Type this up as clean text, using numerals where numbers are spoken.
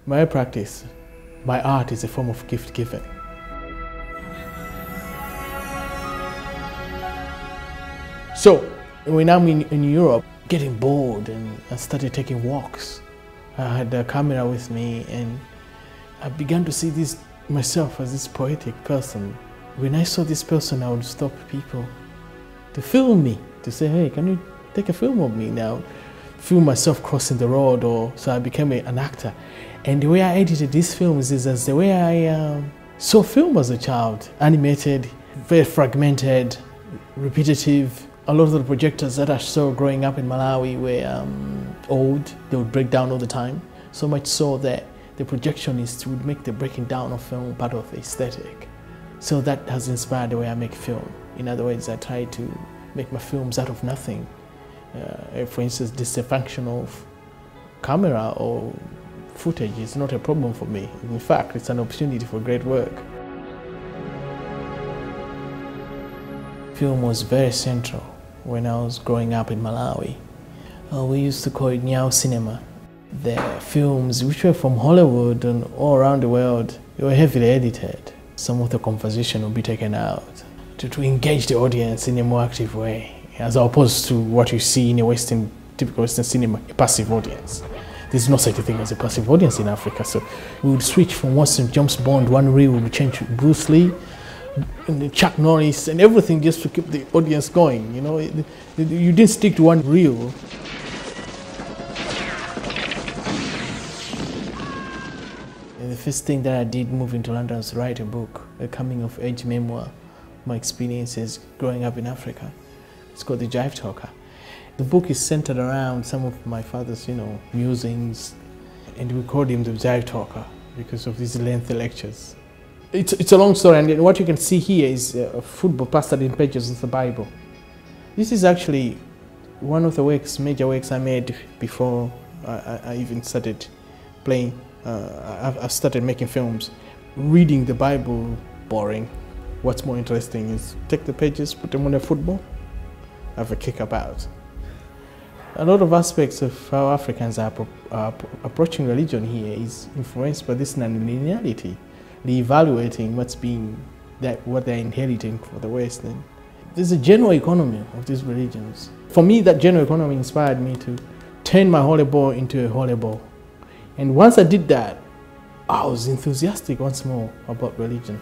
My practice, my art is a form of gift giving. So when I'm in Europe, getting bored, and I started taking walks. I had a camera with me, and I began to see myself as this poetic person. When I saw this person, I would stop people to film me, to say, hey, can you take a film of me now? Film myself crossing the road, so I became an actor. And the way I edited these films is as the way I saw film as a child. Animated, very fragmented, repetitive. A lot of the projectors that I saw growing up in Malawi were old. They would break down all the time. So much so that the projectionist would make the breaking down of film part of the aesthetic. So that has inspired the way I make film. In other words, I try to make my films out of nothing. For instance, this function of camera or footage is not a problem for me. In fact, it's an opportunity for great work. Film was very central when I was growing up in Malawi. We used to call it Nyau Cinema. The films, which were from Hollywood and all around the world, they were heavily edited. Some of the conversation would be taken out to engage the audience in a more active way, as opposed to what you see in a typical Western cinema, a passive audience. There's no such a thing as a passive audience in Africa. So we would switch from watching James Bond, one reel would change to Bruce Lee, and Chuck Norris, and everything just to keep the audience going. You know, you didn't stick to one reel. And the first thing that I did moving to London was write a book, a coming-of-age memoir, my experiences growing up in Africa. It's called The Jive Talker. The book is centered around some of my father's, musings, and we called him the Jive Talker because of these lengthy lectures. It's a long story, and what you can see here is a football plastered in pages of the Bible. This is actually one of the major works I made before I even started playing. I started making films. Reading the Bible, boring. What's more interesting is take the pages, put them on a football, have a kick about. A lot of aspects of how Africans are approaching religion here is influenced by this non-linearity, reevaluating what they're inheriting for the West. And there's a general economy of these religions. For me, that general economy inspired me to turn my holy ball into a holy ball. And once I did that, I was enthusiastic once more about religion.